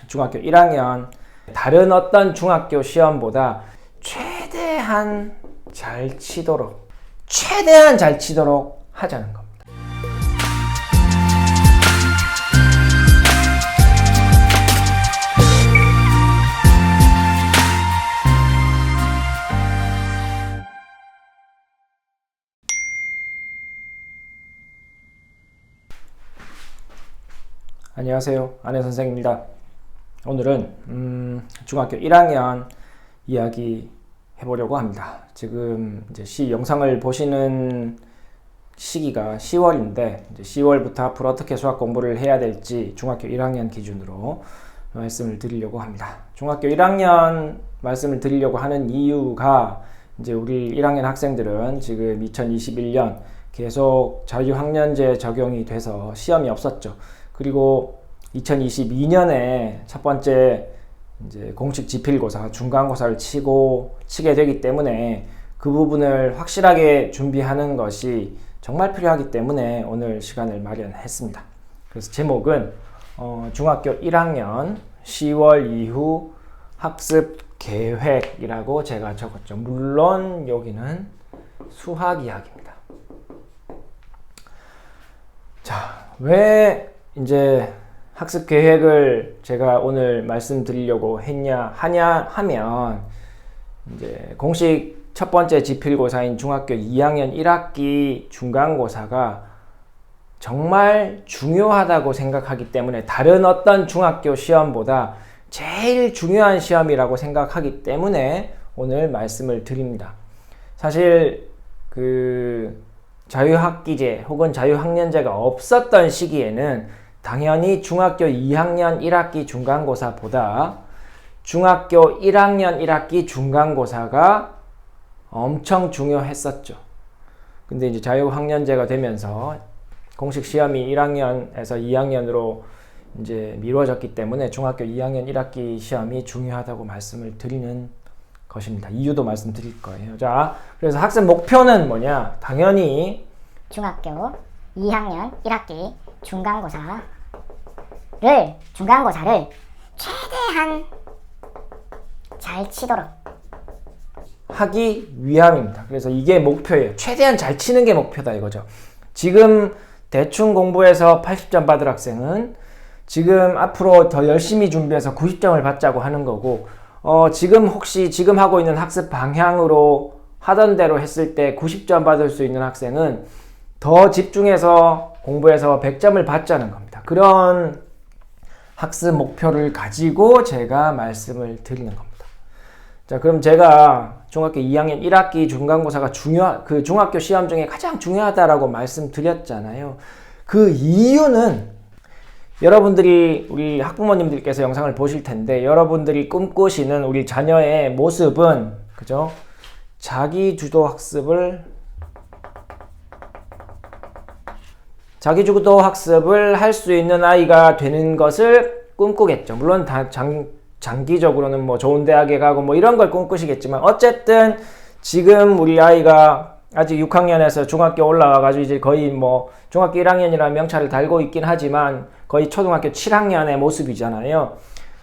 중학교 1학년 다른 어떤 중학교 시험보다 최대한 잘 치도록 하자는 겁니다. 안녕하세요. 안혜 선생입니다. 오늘은 중학교 1학년 이야기 해보려고 합니다. 지금 이제 영상을 보시는 시기가 10월인데 이제 10월부터 앞으로 어떻게 수학 공부를 해야 될지 중학교 1학년 기준으로 말씀을 드리려고 합니다. 중학교 1학년 말씀을 드리려고 하는 이유가 이제 우리 1학년 학생들은 지금 2021년 계속 자유학년제 적용이 돼서 시험이 없었죠. 그리고 2022년에 첫 번째 이제 공식 지필고사, 중간고사를 치게 되기 때문에 그 부분을 확실하게 준비하는 것이 정말 필요하기 때문에 오늘 시간을 마련했습니다. 그래서 제목은 중학교 1학년 10월 이후 학습 계획이라고 제가 적었죠. 물론 여기는 수학 이야기입니다. 자, 왜 이제 학습 계획을 제가 오늘 말씀드리려고 하면 이제 공식 첫 번째 지필고사인 중학교 2학년 1학기 중간고사가 정말 중요하다고 생각하기 때문에 다른 어떤 중학교 시험보다 제일 중요한 시험이라고 생각하기 때문에 오늘 말씀을 드립니다. 사실 그 자유학기제 혹은 자유학년제가 없었던 시기에는 당연히 중학교 2학년 1학기 중간고사보다 중학교 1학년 1학기 중간고사가 엄청 중요했었죠. 근데 이제 자유학년제가 되면서 공식 시험이 1학년에서 2학년으로 이제 미뤄졌기 때문에 중학교 2학년 1학기 시험이 중요하다고 말씀을 드리는 것입니다. 이유도 말씀드릴 거예요. 자, 그래서 학습 목표는 뭐냐? 당연히 중학교 2학년 1학기 중간고사를 최대한 잘 치도록 하기 위함입니다. 그래서 이게 목표예요. 최대한 잘 치는 게 목표다 이거죠. 지금 대충 공부해서 80점 받을 학생은 지금 앞으로 더 열심히 준비해서 90점을 받자고 하는 거고, 지금 하고 있는 학습 방향으로 하던 대로 했을 때 90점 받을 수 있는 학생은 더 집중해서 공부해서 100점을 받자는 겁니다. 그런 학습 목표를 가지고 제가 말씀을 드리는 겁니다. 자, 그럼 제가 중학교 2학년 1학기 중간고사가 그 중학교 시험 중에 가장 중요하다라고 말씀드렸잖아요. 그 이유는 여러분들이 우리 학부모님들께서 영상을 보실 텐데 여러분들이 꿈꾸시는 우리 자녀의 모습은 그죠? 자기주도 학습을 할 수 있는 아이가 되는 것을 꿈꾸겠죠. 물론 장기적으로는 뭐 좋은 대학에 가고 뭐 이런 걸 꿈꾸시겠지만 어쨌든 지금 우리 아이가 아직 6학년에서 중학교 올라와가지고 이제 거의 뭐 중학교 1학년이라는 명찰을 달고 있긴 하지만 거의 초등학교 7학년의 모습이잖아요.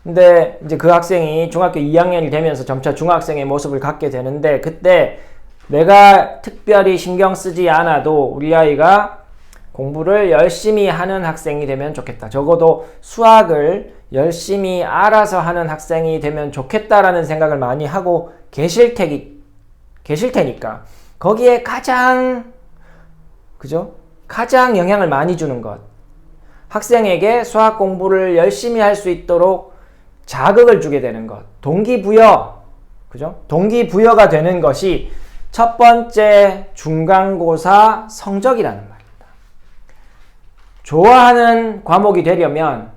근데 이제 그 학생이 중학교 2학년이 되면서 점차 중학생의 모습을 갖게 되는데 그때 내가 특별히 신경 쓰지 않아도 우리 아이가 공부를 열심히 하는 학생이 되면 좋겠다. 적어도 수학을 열심히 알아서 하는 학생이 되면 좋겠다라는 생각을 많이 하고 계실 테니까 거기에 가장 영향을 많이 주는 것, 학생에게 수학 공부를 열심히 할 수 있도록 자극을 주게 되는 것, 동기부여가 되는 것이 첫 번째 중간고사 성적이라는 말입니다. 좋아하는 과목이 되려면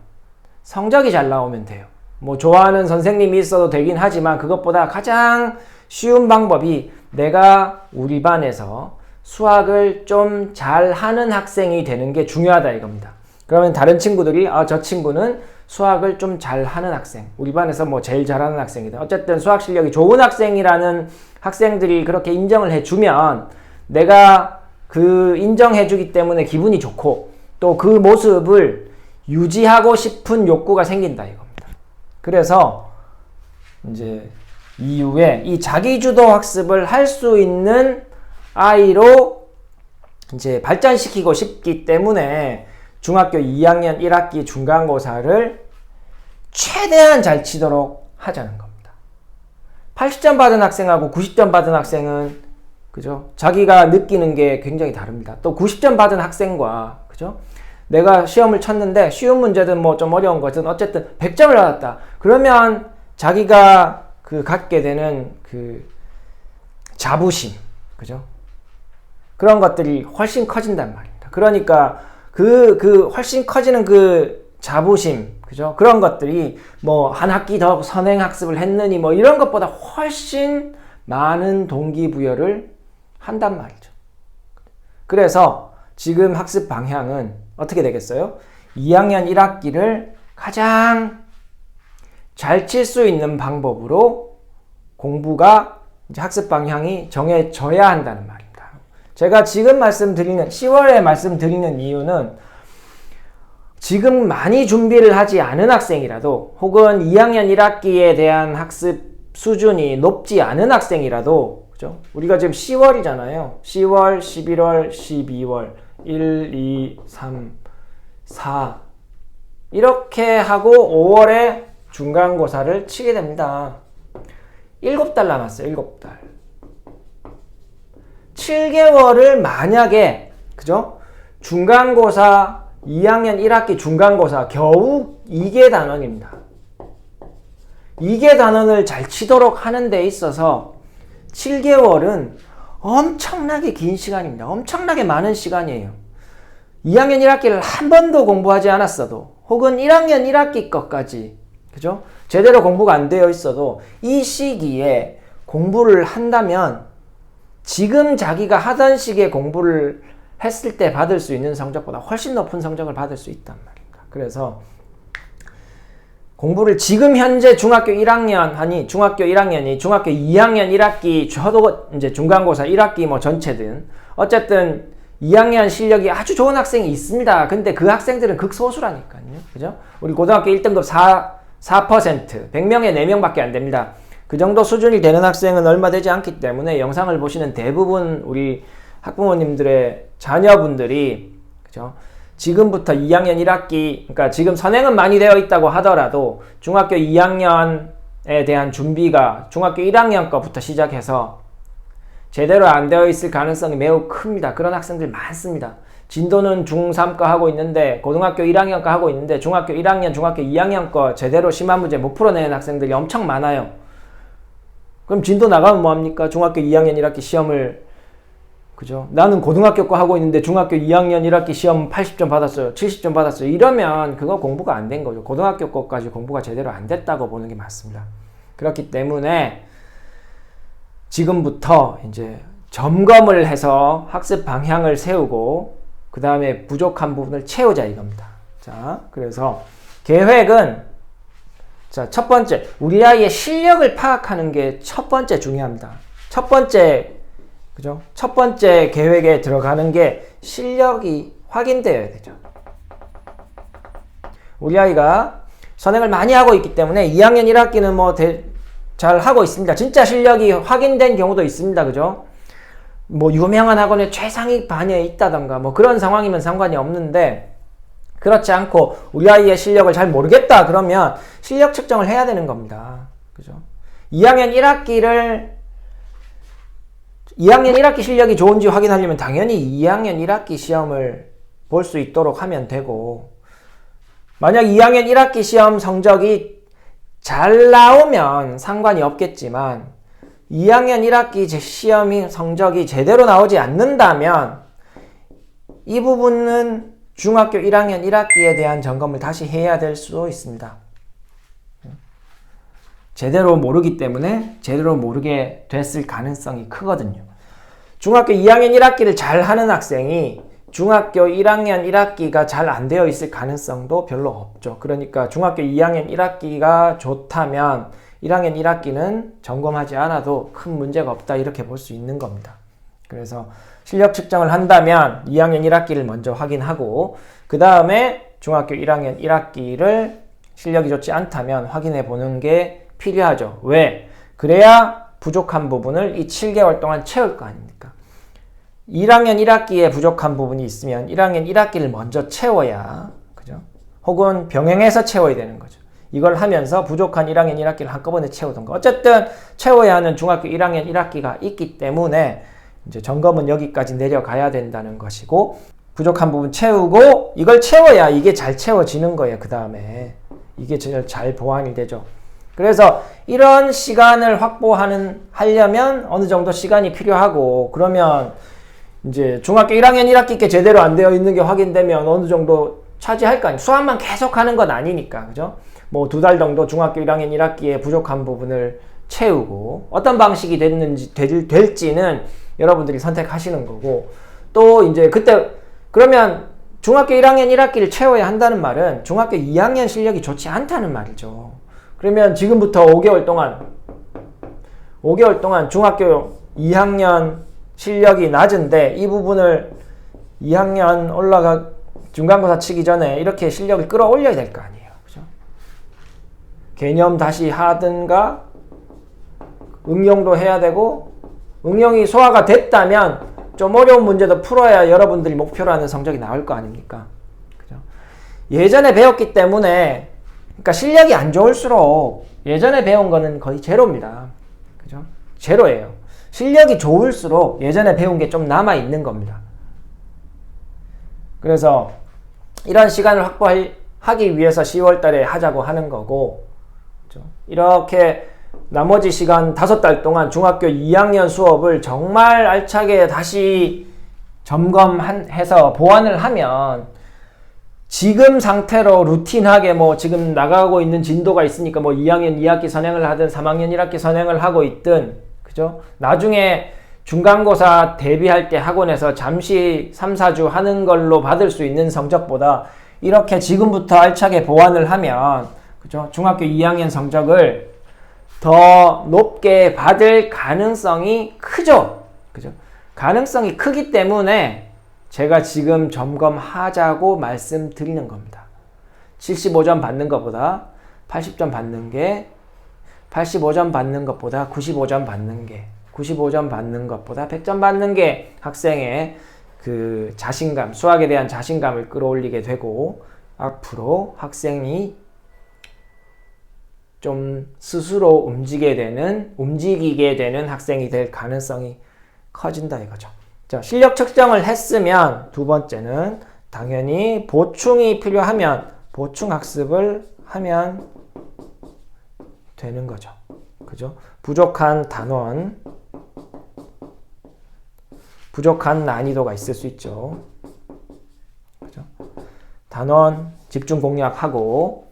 성적이 잘 나오면 돼요. 뭐 좋아하는 선생님이 있어도 되긴 하지만 그것보다 가장 쉬운 방법이 내가 우리 반에서 수학을 좀 잘하는 학생이 되는 게 중요하다 이겁니다. 그러면 다른 친구들이 저 친구는 수학을 좀 잘하는 학생, 우리 반에서 뭐 제일 잘하는 학생이다. 어쨌든 수학 실력이 좋은 학생이라는 학생들이 그렇게 인정을 해주면 내가 그 인정해주기 때문에 기분이 좋고 또 그 모습을 유지하고 싶은 욕구가 생긴다 이겁니다. 그래서 이제 이후에 이 자기주도 학습을 할 수 있는 아이로 이제 발전시키고 싶기 때문에 중학교 2학년 1학기 중간고사를 최대한 잘 치도록 하자는 겁니다. 80점 받은 학생하고 90점 받은 학생은 그죠? 자기가 느끼는 게 굉장히 다릅니다. 또 90점 받은 학생과 그죠? 내가 시험을 쳤는데 쉬운 문제든 뭐 좀 어려운 거든 어쨌든 100점을 받았다. 그러면 자기가 그 갖게 되는 그 자부심, 그죠? 그런 것들이 훨씬 커진단 말입니다. 그러니까 그 훨씬 커지는 그 자부심, 그죠? 그런 것들이 뭐 한 학기 더 선행 학습을 했느니 뭐 이런 것보다 훨씬 많은 동기부여를 한단 말이죠. 그래서 지금 학습 방향은 어떻게 되겠어요? 2학년 1학기를 가장 잘 칠 수 있는 방법으로 공부가 이제 학습 방향이 정해져야 한다는 말입니다. 제가 지금 말씀드리는 10월에 말씀드리는 이유는 지금 많이 준비를 하지 않은 학생이라도 혹은 2학년 1학기에 대한 학습 수준이 높지 않은 학생이라도 그죠? 우리가 지금 10월이잖아요. 10월, 11월, 12월 1, 2, 3, 4 이렇게 하고 5월에 중간고사를 치게 됩니다. 7달 남았어요. 7달. 7개월을 만약에 그죠? 중간고사 2학년 1학기 중간고사 겨우 2개 단원입니다. 2개 단원을 잘 치도록 하는 데 있어서 7개월은 엄청나게 긴 시간입니다. 엄청나게 많은 시간이에요. 2학년 1학기를 한 번도 공부하지 않았어도 혹은 1학년 1학기 것까지 그죠? 제대로 공부가 안 되어 있어도 이 시기에 공부를 한다면 지금 자기가 하던 시기에 공부를 했을 때 받을 수 있는 성적보다 훨씬 높은 성적을 받을 수 있단 말입니다. 그래서 공부를 지금 현재 중학교 1학년 아니 중학교 1학년이 중학교 2학년 1학기 저도 이제 중간고사 1학기 뭐 전체든 어쨌든 2학년 실력이 아주 좋은 학생이 있습니다. 근데 그 학생들은 극소수라니까요. 그죠? 우리 고등학교 1등급 4%, 100명에 4명밖에 안 됩니다. 그 정도 수준이 되는 학생은 얼마 되지 않기 때문에 영상을 보시는 대부분 우리 학부모님들의 자녀분들이 그죠? 지금부터 2학년 1학기, 그러니까 지금 선행은 많이 되어 있다고 하더라도 중학교 2학년에 대한 준비가 중학교 1학년 거부터 시작해서 제대로 안 되어 있을 가능성이 매우 큽니다. 그런 학생들 많습니다. 진도는 중3 거 하고 있는데 고등학교 1학년 거 하고 있는데 중학교 1학년, 중학교 2학년 거 제대로 심화 문제 못 풀어내는 학생들이 엄청 많아요. 그럼 진도 나가면 뭐합니까? 중학교 2학년 1학기 시험을 그죠? 나는 고등학교 거 하고 있는데 중학교 2학년 1학기 시험 80점 받았어요. 70점 받았어요. 이러면 그거 공부가 안 된 거죠. 고등학교 거까지 공부가 제대로 안 됐다고 보는 게 맞습니다. 그렇기 때문에 지금부터 이제 점검을 해서 학습 방향을 세우고 그 다음에 부족한 부분을 채우자 이겁니다. 자, 그래서 계획은 자, 첫 번째 우리 아이의 실력을 파악하는 게 첫 번째 중요합니다. 첫 번째 그죠? 첫 번째 계획에 들어가는 게 실력이 확인되어야 되죠. 우리 아이가 선행을 많이 하고 있기 때문에 2학년 1학기는 뭐 잘 하고 있습니다. 진짜 실력이 확인된 경우도 있습니다. 그죠? 뭐 유명한 학원의 최상위 반에 있다던가 뭐 그런 상황이면 상관이 없는데 그렇지 않고 우리 아이의 실력을 잘 모르겠다 그러면 실력 측정을 해야 되는 겁니다. 그죠? 2학년 1학기 실력이 좋은지 확인하려면 당연히 2학년 1학기 시험을 볼 수 있도록 하면 되고 만약 2학년 1학기 시험 성적이 잘 나오면 상관이 없겠지만 2학년 1학기 시험이 성적이 제대로 나오지 않는다면 이 부분은 중학교 1학년 1학기에 대한 점검을 다시 해야 될 수도 있습니다. 제대로 모르기 때문에 제대로 모르게 됐을 가능성이 크거든요. 중학교 2학년 1학기를 잘 하는 학생이 중학교 1학년 1학기가 잘 안 되어 있을 가능성도 별로 없죠. 그러니까 중학교 2학년 1학기가 좋다면 1학년 1학기는 점검하지 않아도 큰 문제가 없다 이렇게 볼 수 있는 겁니다. 그래서 실력 측정을 한다면 2학년 1학기를 먼저 확인하고 그 다음에 중학교 1학년 1학기를 실력이 좋지 않다면 확인해 보는 게 필요하죠. 왜? 그래야 부족한 부분을 이 7개월 동안 채울 거 아닙니까? 1학년 1학기에 부족한 부분이 있으면 1학년 1학기를 먼저 채워야, 그죠? 혹은 병행해서 채워야 되는 거죠. 이걸 하면서 부족한 1학년 1학기를 한꺼번에 채우던가. 어쨌든 채워야 하는 중학교 1학년 1학기가 있기 때문에 이제 점검은 여기까지 내려가야 된다는 것이고, 부족한 부분 채우고 이걸 채워야 이게 잘 채워지는 거예요. 그 다음에 이게 제일 잘 보완이 되죠. 그래서 이런 시간을 하려면 어느 정도 시간이 필요하고, 그러면 이제 중학교 1학년 1학기께 제대로 안 되어 있는 게 확인되면 어느 정도 차지할 거 아니에요. 수학만 계속 하는 건 아니니까, 그죠? 뭐 2달 정도 중학교 1학년 1학기에 부족한 부분을 채우고, 어떤 방식이 될지는 여러분들이 선택하시는 거고, 또 이제 그때 그러면 중학교 1학년 1학기를 채워야 한다는 말은 중학교 2학년 실력이 좋지 않다는 말이죠. 그러면 지금부터 5개월 동안 중학교 2학년 실력이 낮은데 이 부분을 2학년 중간고사 치기 전에 이렇게 실력을 끌어올려야 될 거 아니에요. 그죠? 개념 다시 하든가 응용도 해야 되고, 응용이 소화가 됐다면 좀 어려운 문제도 풀어야 여러분들이 목표로 하는 성적이 나올 거 아닙니까? 그죠? 예전에 배웠기 때문에, 그러니까 실력이 안 좋을수록 예전에 배운 거는 거의 제로입니다. 그죠? 제로예요. 실력이 좋을수록 예전에 배운 게 좀 남아있는 겁니다. 그래서 이런 시간을 확보하기 위해서 10월 달에 하자고 하는 거고, 그죠? 이렇게 나머지 시간 5달 동안 중학교 2학년 수업을 정말 알차게 다시 점검해서 보완을 하면, 지금 상태로 루틴하게 지금 나가고 있는 진도가 있으니까 2학년 2학기 선행을 하든 3학년 1학기 선행을 하고 있든, 그죠? 나중에 중간고사 대비할 때 학원에서 잠시 3, 4주 하는 걸로 받을 수 있는 성적보다 이렇게 지금부터 알차게 보완을 하면, 그죠? 중학교 2학년 성적을 더 높게 받을 가능성이 크죠. 그죠? 가능성이 크기 때문에 제가 지금 점검하자고 말씀드리는 겁니다. 75점 받는 것보다 80점 받는 게, 85점 받는 것보다 95점 받는 게, 95점 받는 것보다 100점 받는 게 학생의 그 자신감, 수학에 대한 자신감을 끌어올리게 되고, 앞으로 학생이 좀 스스로 움직이게 되는 학생이 될 가능성이 커진다 이거죠. 자, 실력 측정을 했으면 두 번째는 당연히 보충이 필요하면 보충 학습을 하면 되는 거죠. 그죠? 부족한 단원, 부족한 난이도가 있을 수 있죠. 그죠? 단원 집중 공략하고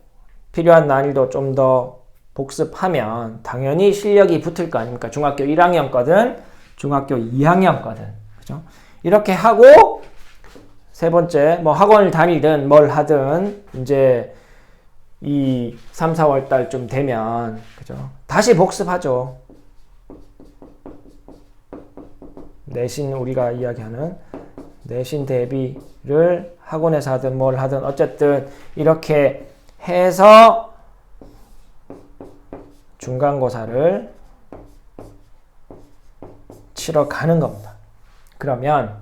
필요한 난이도 좀 더 복습하면 당연히 실력이 붙을 거 아닙니까? 중학교 1학년 거든 중학교 2학년 거든. 그죠? 이렇게 하고 세 번째 학원을 다니든 뭘 하든 이제 이 3, 4월 달쯤 되면, 그죠? 다시 복습하죠. 내신, 우리가 이야기하는 내신 대비를 학원에서 하든 뭘 하든 어쨌든 이렇게 해서 중간고사를 치러 가는 겁니다. 그러면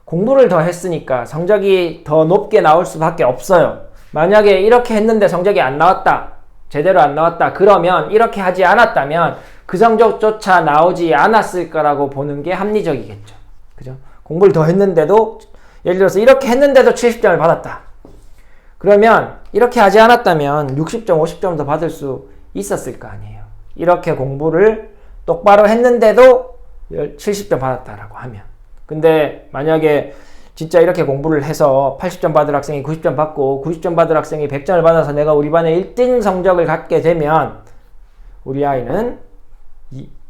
공부를 더 했으니까 성적이 더 높게 나올 수밖에 없어요. 만약에 이렇게 했는데 성적이 안 나왔다, 제대로 안 나왔다, 그러면 이렇게 하지 않았다면 그 성적조차 나오지 않았을 거라고 보는 게 합리적이겠죠. 그죠? 공부를 더 했는데도, 예를 들어서 이렇게 했는데도 70점을 받았다. 그러면 이렇게 하지 않았다면 60점, 50점 더 받을 수 있었을 거 아니에요. 이렇게 공부를 똑바로 했는데도 70점 받았다라고 하면. 근데 만약에 진짜 이렇게 공부를 해서 80점 받을 학생이 90점 받고 90점 받을 학생이 100점을 받아서 내가 우리 반에 1등 성적을 갖게 되면 우리 아이는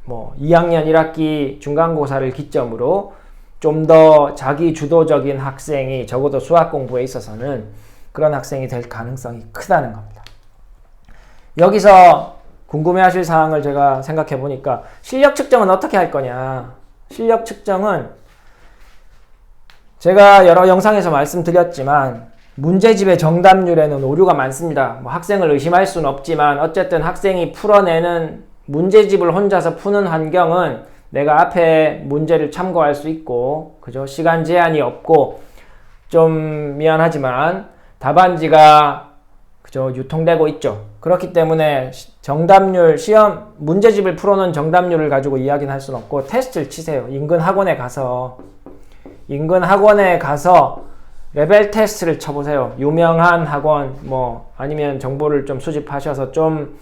2학년 1학기 중간고사를 기점으로 좀 더 자기 주도적인 학생이, 적어도 수학 공부에 있어서는 그런 학생이 될 가능성이 크다는 겁니다. 여기서 궁금해하실 사항을 제가 생각해 보니까 실력 측정은 어떻게 할 거냐. 실력 측정은 제가 여러 영상에서 말씀드렸지만 문제집의 정답률에는 오류가 많습니다. 뭐 학생을 의심할 수는 없지만 어쨌든 학생이 풀어내는 문제집을 혼자서 푸는 환경은 내가 앞에 문제를 참고할 수 있고, 그죠? 시간 제한이 없고, 좀 미안하지만 답안지가 그죠? 유통되고 있죠. 그렇기 때문에 정답률, 시험 문제집을 풀어놓은 정답률을 가지고 이야기는 할 수는 없고, 테스트를 치세요. 인근 학원에 가서 레벨 테스트를 쳐보세요. 유명한 학원, 뭐 아니면 정보를 좀 수집하셔서 좀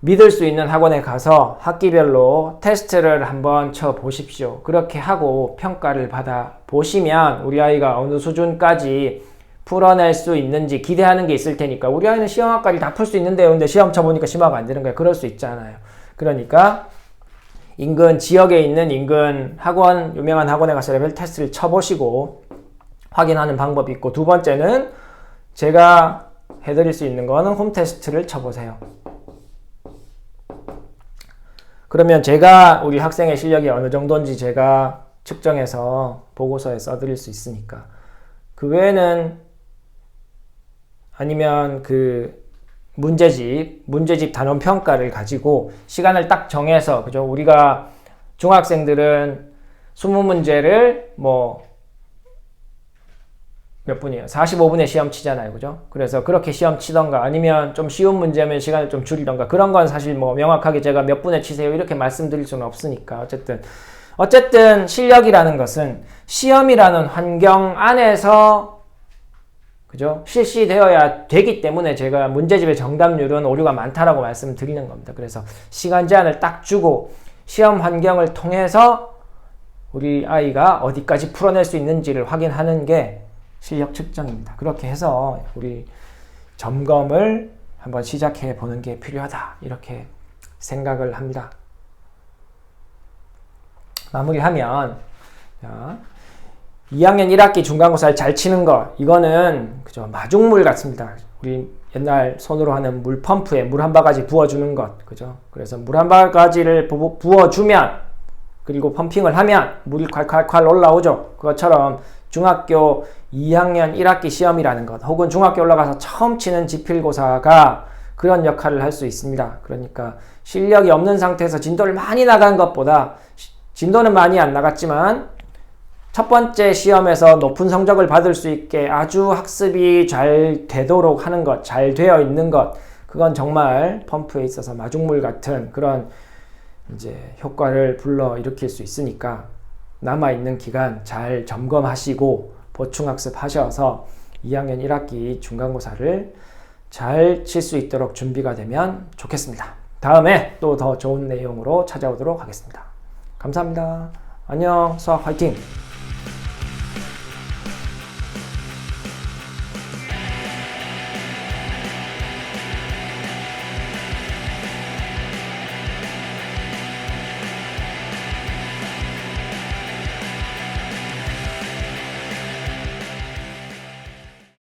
믿을 수 있는 학원에 가서 학기별로 테스트를 한번 쳐보십시오. 그렇게 하고 평가를 받아 보시면 우리 아이가 어느 수준까지 풀어낼 수 있는지 기대하는 게 있을 테니까. 우리 아이는 시험학까지 다 풀 수 있는데요. 근데 시험 쳐보니까 심화가 안 되는 거예요. 그럴 수 있잖아요. 그러니까 인근 지역에 있는 인근 학원, 유명한 학원에 가서 레벨 테스트를 쳐보시고 확인하는 방법이 있고, 두 번째는 제가 해드릴 수 있는 거는 홈 테스트를 쳐보세요. 그러면 제가 우리 학생의 실력이 어느 정도인지 제가 측정해서 보고서에 써드릴 수 있으니까. 그 외에는 아니면 그 문제집 단원 평가를 가지고 시간을 딱 정해서, 그죠? 우리가 중학생들은 20문제를 몇 분이에요? 45분에 시험 치잖아요. 그죠? 그래서 그렇게 시험 치던가, 아니면 좀 쉬운 문제면 시간을 좀 줄이던가, 그런 건 사실 명확하게 제가 몇 분에 치세요 이렇게 말씀드릴 수는 없으니까. 어쨌든 실력이라는 것은 시험이라는 환경 안에서, 그죠? 실시되어야 되기 때문에 제가 문제집의 정답률은 오류가 많다라고 말씀드리는 겁니다. 그래서 시간 제한을 딱 주고 시험 환경을 통해서 우리 아이가 어디까지 풀어낼 수 있는지를 확인하는 게 실력 측정입니다. 그렇게 해서 우리 점검을 한번 시작해 보는 게 필요하다, 이렇게 생각을 합니다. 마무리하면, 자, 2학년 1학기 중간고사를 잘 치는 것, 이거는 그죠, 마중물 같습니다. 우리 옛날 손으로 하는 물 펌프에 물 한 바가지 부어주는 것, 그죠? 그래서 물 한 바가지를 부어주면, 그리고 펌핑을 하면 물이 콸콸콸 올라오죠. 그것처럼 중학교 2학년 1학기 시험이라는 것, 혹은 중학교 올라가서 처음 치는 지필고사가 그런 역할을 할 수 있습니다. 그러니까 실력이 없는 상태에서 진도를 많이 나간 것보다, 진도는 많이 안 나갔지만 첫 번째 시험에서 높은 성적을 받을 수 있게 아주 학습이 잘 되도록 하는 것, 잘 되어 있는 것, 그건 정말 펌프에 있어서 마중물 같은 그런 이제 효과를 불러일으킬 수 있으니까, 남아있는 기간 잘 점검하시고 보충학습하셔서 2학년 1학기 중간고사를 잘 칠 수 있도록 준비가 되면 좋겠습니다. 다음에 또 더 좋은 내용으로 찾아오도록 하겠습니다. 감사합니다. 안녕. 수학 화이팅!